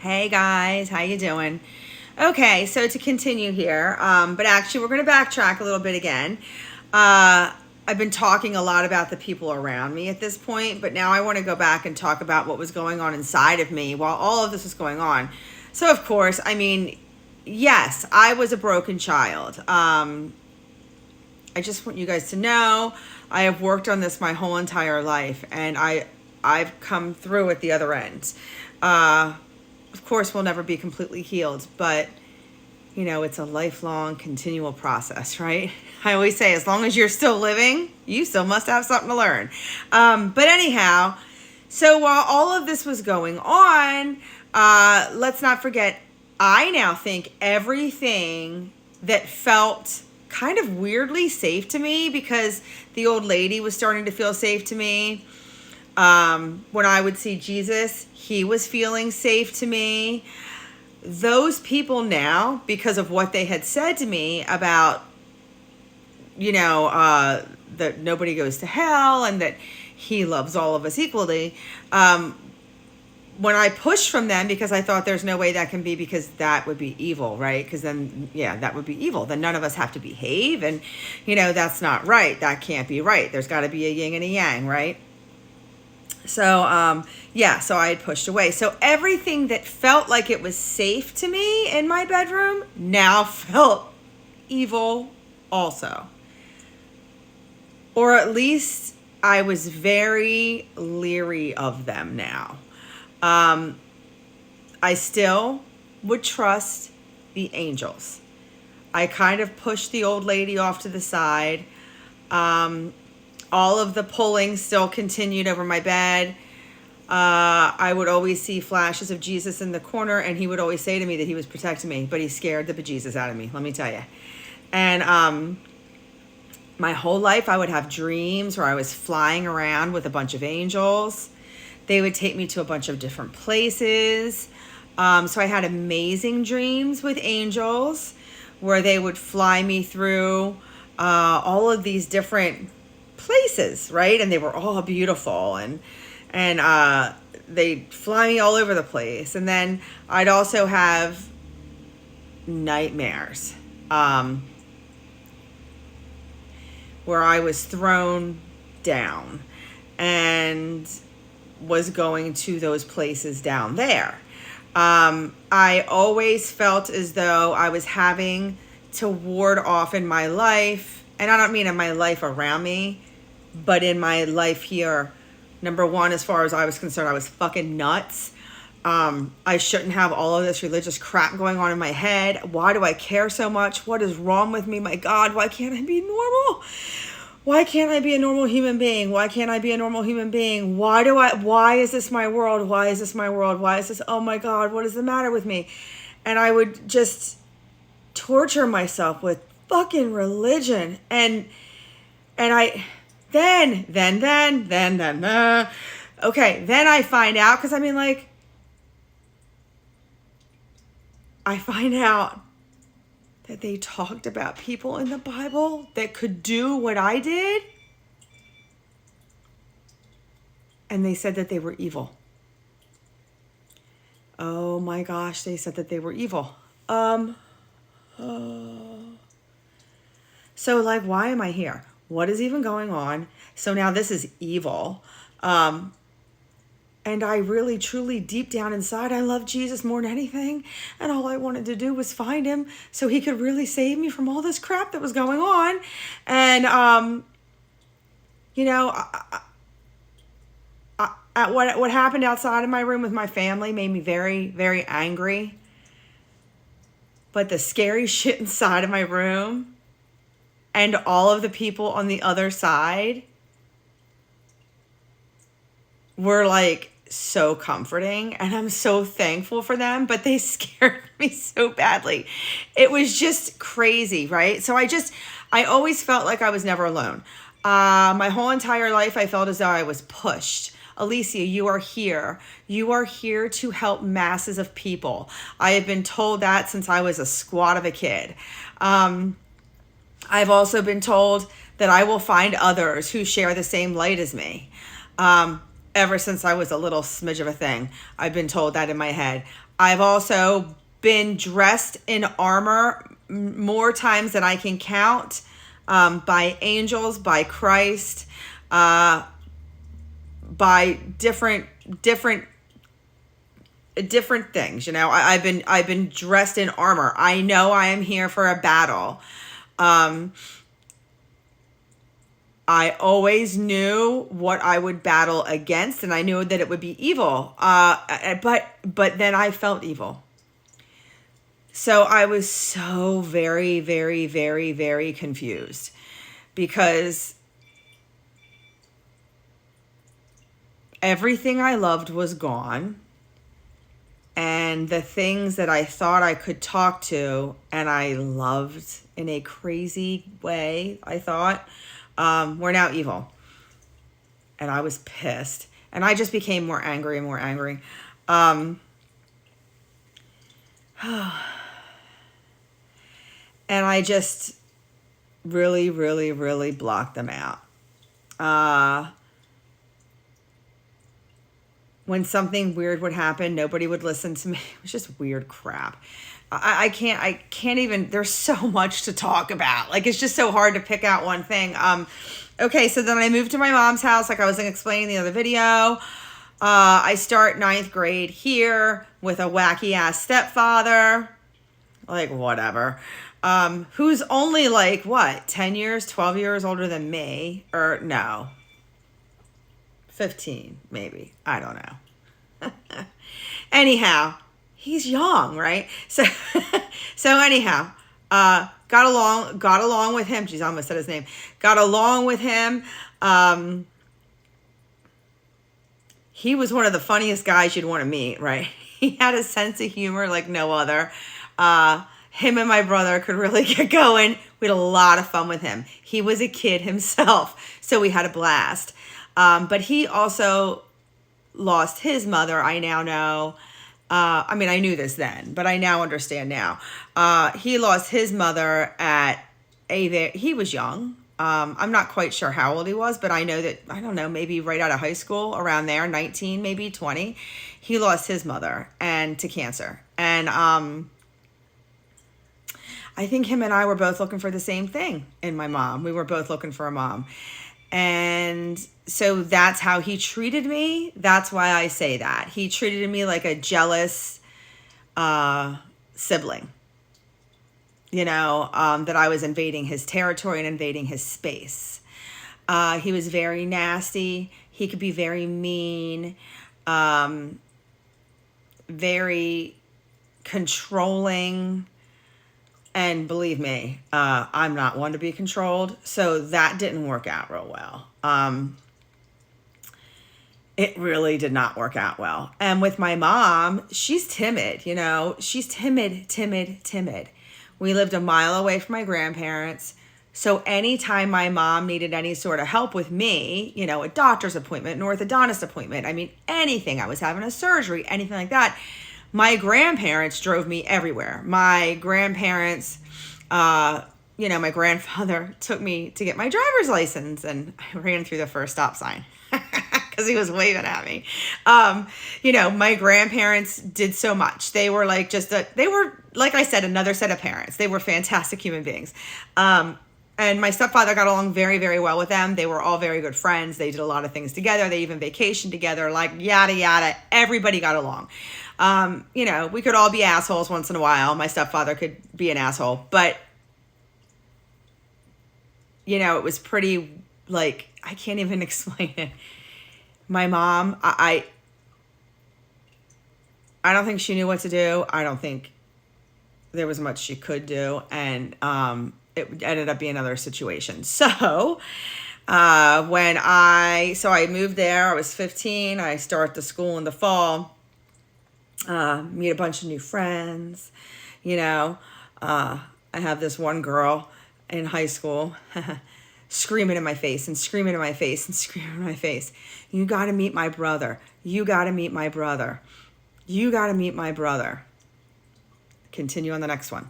Hey guys, how you doing? Okay, so to continue here, but actually we're going to backtrack a little bit again. I've been talking a lot about the people around me at this point, but now I want to go back and talk about what was going on inside of me while all of this was going on. So of course, I mean, yes, I was a broken child. I just want you guys to know I have worked on this my whole entire life, and I've come through at the other end. Of course, we'll never be completely healed, but it's a lifelong, continual process, right? I always say, as long as you're still living, you still must have something to learn. But anyhow, so while all of this was going on, let's not forget, I now think everything that felt kind of weirdly safe to me, because the old lady was starting to feel safe to me. When I would see Jesus, he was feeling safe to me. Those people now, because of what they had said to me about, that nobody goes to hell and that he loves all of us equally, when I pushed from them, because I thought there's no way that can be, because that would be evil, right? Because then, that would be evil. Then none of us have to behave, and, that's not right. That can't be right. There's got to be a yin and a yang, right? So, so I had pushed away. So everything that felt like it was safe to me in my bedroom now felt evil also. Or at least I was very leery of them now. I still would trust the angels. I kind of pushed the old lady off to the side. All of the pulling still continued over my bed. I would always see flashes of Jesus in the corner, and he would always say to me that he was protecting me, but he scared the bejesus out of me, let me tell you. And my whole life I would have dreams where I was flying around with a bunch of angels. They would take me to a bunch of different places. So I had amazing dreams with angels where they would fly me through all of these different places, right? And they were all beautiful, and they'd fly me all over the place. And then I'd also have nightmares where I was thrown down and was going to those places down there. I always felt as though I was having to ward off in my life, and I don't mean in my life around me, but in my life here. Number one, as far as I was concerned, I was fucking nuts. I shouldn't have all of this religious crap going on in my head. Why do I care so much? What is wrong with me? My God, why can't I be normal? Why can't I be a normal human being? Why can't I be a normal human being? Why is this my world? Why is this my world? Why is this, oh my God, what is the matter with me? And I would just torture myself with fucking religion. And I, then, okay, then I find out, because I find out that they talked about people in the Bible that could do what I did, and they said that they were evil. Oh my gosh, they said that they were evil. So why am I here? What is even going on? So now this is evil. And I really, truly, deep down inside, I love Jesus more than anything. And all I wanted to do was find him so he could really save me from all this crap that was going on. And, what happened outside of my room with my family made me very, very angry. But the scary shit inside of my room and all of the people on the other side were so comforting, and I'm so thankful for them, but they scared me so badly. It was just crazy, right? So I always felt like I was never alone. My whole entire life, I felt as though I was pushed. Alicia, you are here. You are here to help masses of people. I have been told that since I was a squat of a kid. I've also been told that I will find others who share the same light as me. ever since I was a little smidge of a thing. I've been told that in my head. I've also been dressed in armor more times than I can count, by angels, by Christ, by different things. You know, I've been dressed in armor. I know I am here for a battle. I always knew what I would battle against, and I knew that it would be evil. But then I felt evil. So I was so very, very, very, very confused, because everything I loved was gone. And the things that I thought I could talk to and I loved in a crazy way, I thought, were now evil. And I was pissed. And I just became more angry and more angry. And I just really, really, really blocked them out. When something weird would happen, nobody would listen to me. It was just weird crap. I can't even, there's so much to talk about. Like, it's just so hard to pick out one thing. Okay, so then I moved to my mom's house, like I was explaining in the other video. I start 9th grade here with a wacky ass stepfather. Like, whatever. Who's only like, what, 10 years, 12 years older than me? Or no, 15, maybe. I don't know. Anyhow, he's young, right? So anyhow, got along with him. Geez, I almost said his name. Got along with him. He was one of the funniest guys you'd want to meet, right? He had a sense of humor like no other. Him and my brother could really get going. We had a lot of fun with him. He was a kid himself, so we had a blast. But he also lost his mother, I now know. I mean, I knew this then, but I now understand now. He lost his mother he was young. I'm not quite sure how old he was, but I know that, I don't know, maybe right out of high school, around there, 19, maybe 20. He lost his mother to cancer. And I think him and I were both looking for the same thing in my mom. We were both looking for a mom. And so that's how he treated me. That's why I say that. He treated me like a jealous sibling, you know, that I was invading his territory and invading his space. He was very nasty. He could be very mean, very controlling. And believe me, I'm not one to be controlled. So that didn't work out real well. It really did not work out well. And with my mom, she's timid, you know. She's timid. We lived a mile away from my grandparents. So anytime my mom needed any sort of help with me, you know, a doctor's appointment, an orthodontist appointment, I mean, anything, I was having a surgery, anything like that, my grandparents drove me everywhere. My grandparents, you know, my grandfather took me to get my driver's license, and I ran through the first stop sign because he was waving at me. You know, my grandparents did so much. They were like they were, like I said, another set of parents. They were fantastic human beings. And my stepfather got along very, very well with them. They were all very good friends. They did a lot of things together. They even vacationed together, like yada, yada. Everybody got along. You know, we could all be assholes once in a while. My stepfather could be an asshole, but you know, it was pretty, like, I can't even explain it. My mom, I don't think she knew what to do. I don't think there was much she could do. And, it ended up being another situation. So, I moved there, I was 15. I start the school in the fall, meet a bunch of new friends, you know. I have this one girl in high school screaming in my face and screaming in my face and screaming in my face. You got to meet my brother. You got to meet my brother. You got to meet my brother. Continue on the next one.